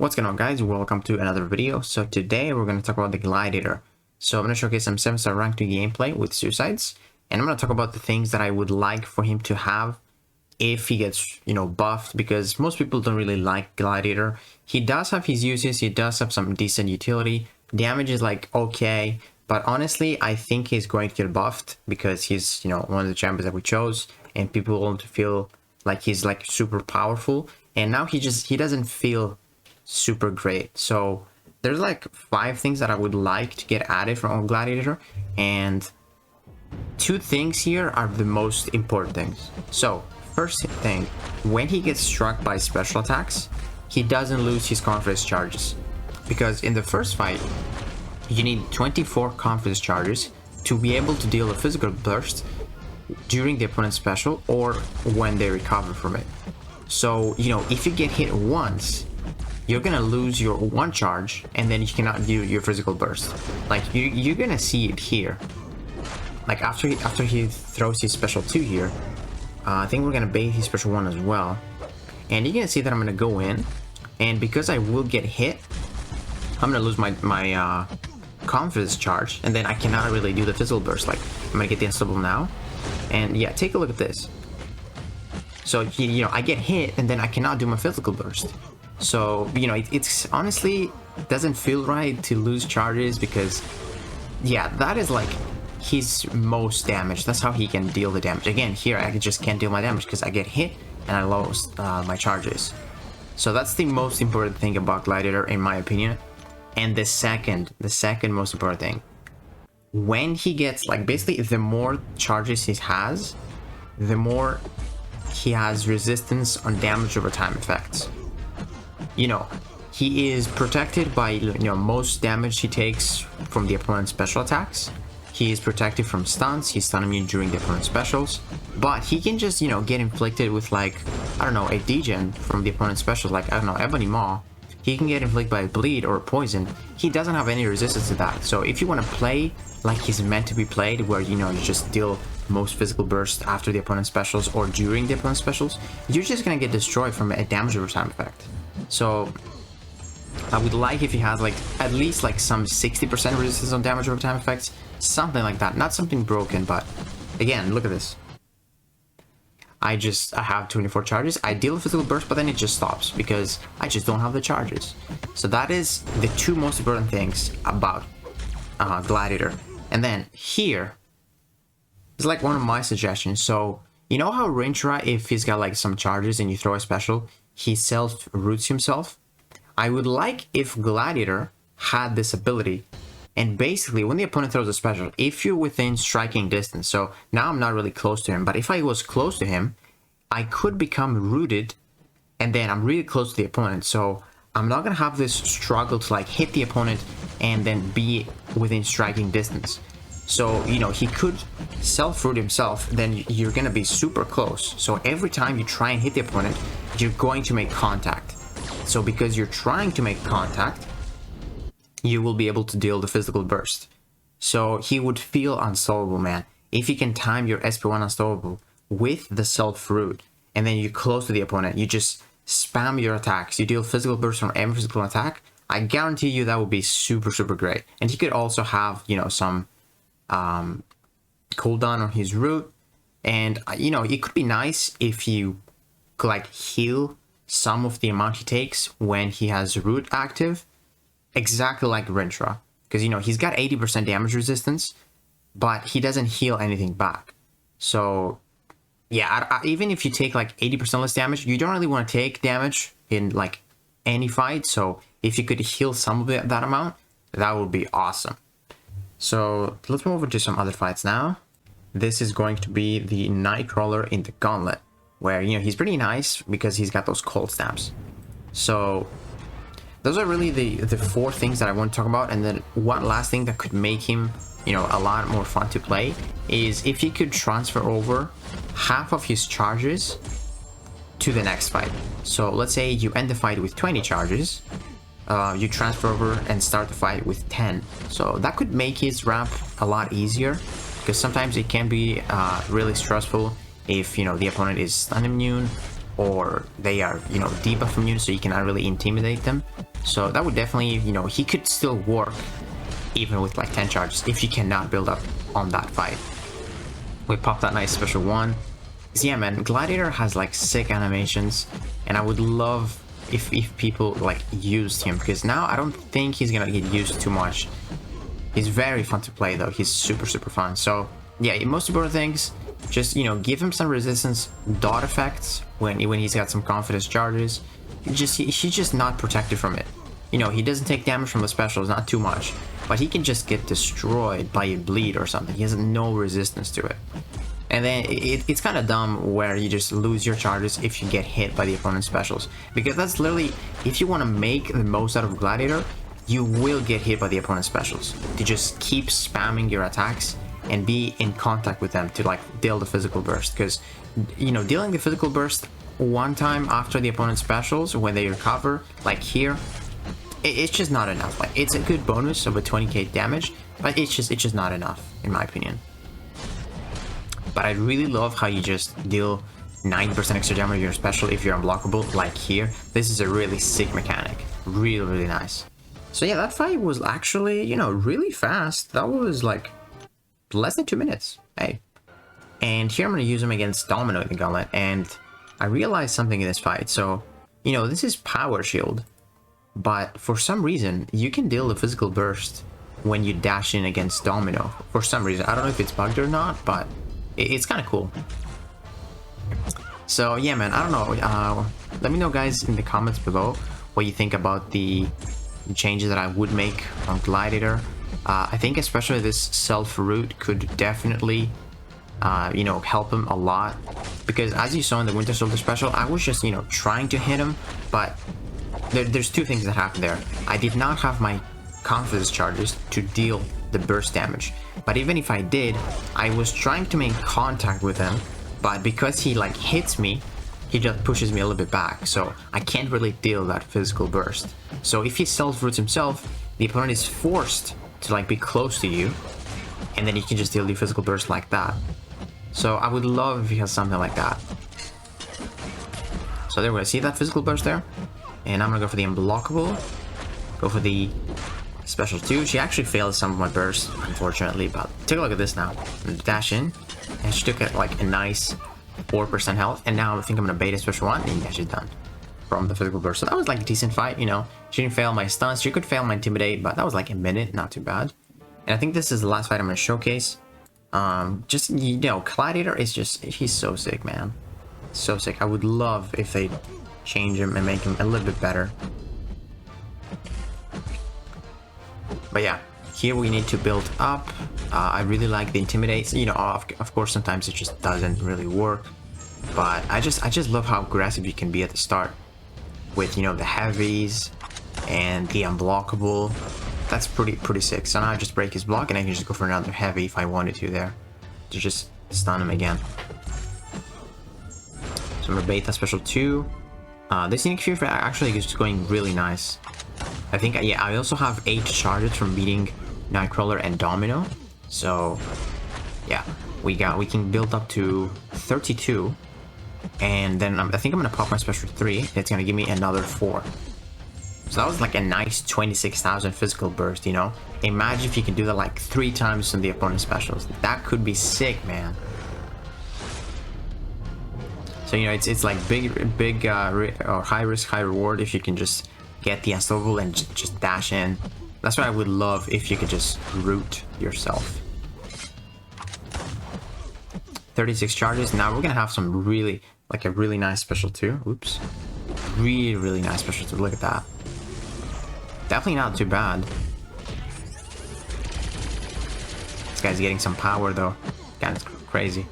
What's going on, guys? Welcome to another video. So today we're going to talk about the Gladiator. So I'm going to showcase some 7-star rank 2 gameplay with suicides, and I'm going to talk about the things that I would like for him to have if he gets, buffed, because most people don't really like Gladiator. He does have his uses, he does have some decent utility, damage is like okay, but honestly I think he's going to get buffed because he's, one of the champions that we chose, and people want to feel like he's like super powerful, and now he doesn't feel super great. So there's like 5 things that I would like to get added from Gladiator, and 2 things here are the most important things. So first thing, when he gets struck by special attacks, he doesn't lose his confidence charges, because in the first fight you need 24 confidence charges to be able to deal a physical burst during the opponent's special or when they recover from it. So if you get hit once, you're gonna lose your 1 charge, and then you cannot do your physical burst. Like you're gonna see it here. Like after he throws his special 2 here, I think we're gonna bait his special 1 as well, and you're gonna see that I'm gonna go in, and because I will get hit, I'm gonna lose my confidence charge, and then I cannot really do the physical burst. Like I'm gonna get the unstoppable now, and yeah, take a look at this. So I get hit, and then I cannot do my physical burst. So it's honestly doesn't feel right to lose charges, because yeah, that is like his most damage. That's how he can deal the damage. Again, here I just can't deal my damage because I get hit and I lost my charges. So that's the most important thing about Gladiator, in my opinion. And the second most important thing, when he gets, like, basically the more charges he has, the more he has resistance on damage over time effects. He is protected by most damage he takes from the opponent's special attacks. He is protected from stuns, he's stun immune during the opponent's specials, but he can just, get inflicted with, like, I don't know, a degen from the opponent's specials, like, I don't know, Ebony Maw. He can get inflicted by a bleed or a poison. He doesn't have any resistance to that. So if you want to play like he's meant to be played, where, you just deal most physical burst after the opponent's specials or during the opponent's specials, you're just gonna get destroyed from a damage over time effect. So I would like if he has like at least like some 60% resistance on damage over time effects, something like that. Not something broken, but again, look at this. I have 24 charges. I deal a physical burst, but then it just stops because I just don't have the charges. So that is the 2 most important things about Gladiator. And then here is like one of my suggestions. So how Rintra, if he's got like some charges and you throw a special, he self-roots himself? I would like if Gladiator had this ability, and basically when the opponent throws a special, if you're within striking distance, so now I'm not really close to him, but if I was close to him, I could become rooted, and then I'm really close to the opponent, so I'm not gonna have this struggle to like hit the opponent and then be within striking distance. So he could self-root himself, then you're gonna be super close, so every time you try and hit the opponent, you're going to make contact. So because you're trying to make contact, you will be able to deal the physical burst. So he would feel unstoppable, man. If you can time your SP1 unstoppable with the self-root, and then you're close to the opponent, you just spam your attacks, you deal physical burst from every physical attack, I guarantee you that would be super, super great. And he could also have, some cooldown on his root, and it could be nice if you could like heal some of the amount he takes when he has root active, exactly like Rintra, because he's got 80% damage resistance, but he doesn't heal anything back. So yeah, even if you take like 80% less damage, you don't really want to take damage in like any fight. So if you could heal some of that amount, that would be awesome. So let's move over to some other fights now. This is going to be the Nightcrawler in the Gauntlet, where he's pretty nice because he's got those cold stamps. So those are really the 4 things that I want to talk about. And then one last thing that could make him a lot more fun to play is if he could transfer over half of his charges to the next fight. So let's say you end the fight with 20 charges, you transfer over and start the fight with 10. So that could make his ramp a lot easier, because sometimes it can be really stressful if the opponent is stun immune or they are, debuff immune, so you cannot really intimidate them. So that would definitely, you know, he could still work even with like 10 charges if you cannot build up on that fight. We popped that nice special one. So yeah, man, Gladiator has like sick animations, and I would love if people like used him, because now I don't think he's gonna get used too much. He's very fun to play though. He's super fun. So yeah, most important things, just, you know, give him some resistance dot effects when he's got some confidence charges. He's just not protected from it. You know, he doesn't take damage from the specials, not too much, but he can just get destroyed by a bleed or something. He has no resistance to it. And then it's kind of dumb where you just lose your charges if you get hit by the opponent's specials, because that's literally, if you want to make the most out of Gladiator, you will get hit by the opponent's specials. You just keep spamming your attacks and be in contact with them to like deal the physical burst, because, you know, dealing the physical burst one time after the opponent's specials when they recover, like here, it's just not enough. Like, it's a good bonus of a 20k damage, but it's just not enough in my opinion. But I really love how you just deal 90% extra damage on your special if you're unblockable, like here. This is a really sick mechanic. Really nice. So yeah, that fight was actually, you know, really fast. That was like less than 2 minutes. Hey. And here I'm going to use him against Domino in the Gauntlet, and I realized something in this fight. So, you know, this is Power Shield, but for some reason, you can deal the physical burst when you dash in against Domino. For some reason, I don't know if it's bugged or not, but it's kind of cool. So yeah, man, I don't know. Let me know, guys, in the comments below what you think about the changes that I would make on Gladiator. I think especially this self-root could definitely, you know, help him a lot, because as you saw in the Winter Soldier special, I was just, you know, trying to hit him, but there's two things that happened there. I did not have my confidence charges to deal the burst damage, but even if I did, I was trying to make contact with him, but because he like hits me, he just pushes me a little bit back, so I can't really deal that physical burst. So if he self-roots himself, the opponent is forced to like be close to you, and then you can just deal the physical burst like that. So I would love if he has something like that. So there we go. See that physical burst there? And I'm gonna go for the unblockable. Go for the special 2. She actually failed some of my bursts, unfortunately, but take a look at this now. Dash in, and she took like a nice 4% health, and now I think I'm gonna bait a special 1, and yeah, she's done from the physical burst. So that was like a decent fight, you know. She didn't fail my stuns. She could fail my intimidate, but that was like a minute, not too bad. And I think this is the last fight I'm gonna showcase. Just, you know, Gladiator is just, he's so sick, man. So sick. I would love if they change him and make him a little bit better. But yeah, here we need to build up. I really like the intimidate. You know, of course, sometimes it just doesn't really work, but I just love how aggressive you can be at the start with, you know, the heavies and the unblockable. That's pretty sick. So now I just break his block, and I can just go for another heavy if I wanted to there to just stun him again. So I'm gonna bait that special 2. This unique fear actually is going really nice. I think, yeah, I also have 8 charges from beating Nightcrawler and Domino. So yeah, we can build up to 32, and then I think I'm gonna pop my special 3. It's gonna give me another 4. So that was like a nice 26,000 physical burst, you know. Imagine if you can do that like 3 times in the opponent's specials. That could be sick, man. So, you know, it's like big or high risk, high reward if you can just get the unstoppable and just dash in. That's what I would love, if you could just root yourself. 36 charges. Now we're gonna have some really, like a really nice special 2. Oops. Really nice special 2. Look at that. Definitely not too bad. This guy's getting some power though. God, it's crazy.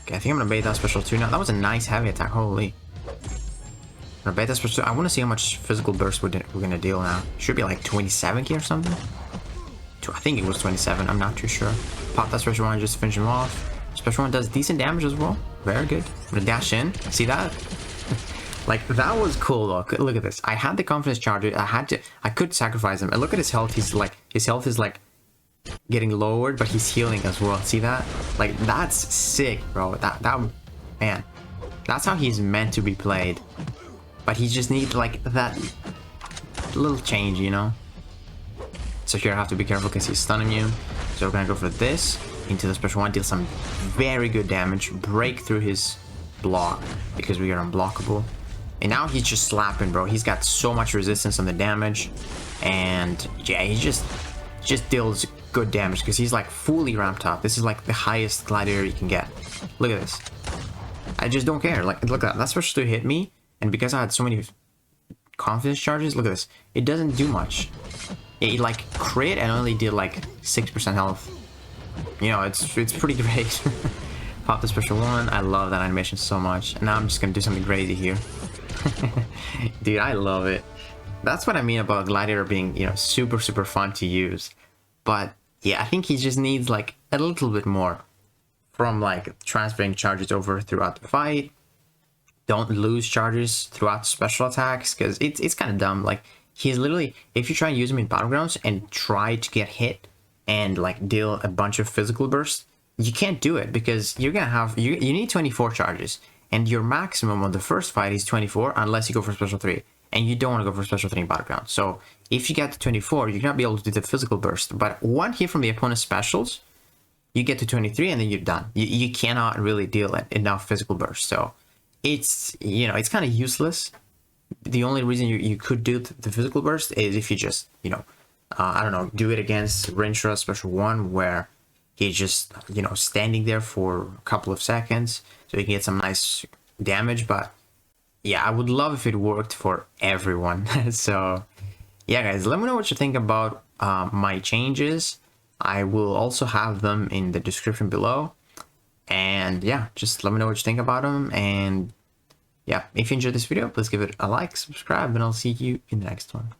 Okay, I think I'm gonna bait that special 2 now. That was a nice heavy attack. Holy. I'm gonna bait that special 2. I want to see how much physical burst we're gonna deal now. Should be like 27k or something. I think it was 27. I'm not too sure. Pop that special 1 just to finish him off. Special 1 does decent damage as well. Very good. I'm gonna dash in. See that? Like, that was cool though. Look at this. I had the confidence charge. I could sacrifice him. And look at his health. His health is like getting lowered, but he's healing as well. See that? Like, that's sick, bro. That man, that's how he's meant to be played. but he just needs like that little change, you know. So here I have to be careful because he's stunning you. So we're gonna go for this into the special one, deal some very good damage, break through his block because we are unblockable. And now he's just slapping, bro. He's got so much resistance on the damage, and yeah, he just deals good damage because he's like fully ramped up. This is like the highest Gladiator you can get. Look at this. I just don't care. Like, look at that. That's supposed to hit me, and because I had so many confidence charges, look at this. It doesn't do much. It like crit and only did like 6% health. You know, it's pretty great. Pop the special one. I love that animation so much. And now I'm just gonna do something crazy here. Dude, I love it. That's what I mean about Gladiator being, you know, super fun to use. But yeah, I think he just needs like a little bit more from like transferring charges over throughout the fight. Don't lose charges throughout special attacks because it's kind of dumb. Like, he's literally, if you try and use him in battlegrounds and try to get hit and like deal a bunch of physical bursts, you can't do it because you're gonna have you need 24 charges, and your maximum on the first fight is 24 unless you go for special 3, and you don't want to go for special 3 in battleground. So if you get to 24, you're gonna be able to do the physical burst, but one hit from the opponent's specials, you get to 23 and then you're done. You cannot really deal enough physical burst. So it's, you know, it's kind of useless. The only reason you could do the physical burst is if you just, you know, I don't know, do it against Rinshra special 1 where he's just, you know, standing there for a couple of seconds so you can get some nice damage. But yeah, I would love if it worked for everyone. So yeah, guys, let me know what you think about my changes. I will also have them in the description below. And yeah, just let me know what you think about them. And yeah, if you enjoyed this video, please give it a like, subscribe, and I'll see you in the next one.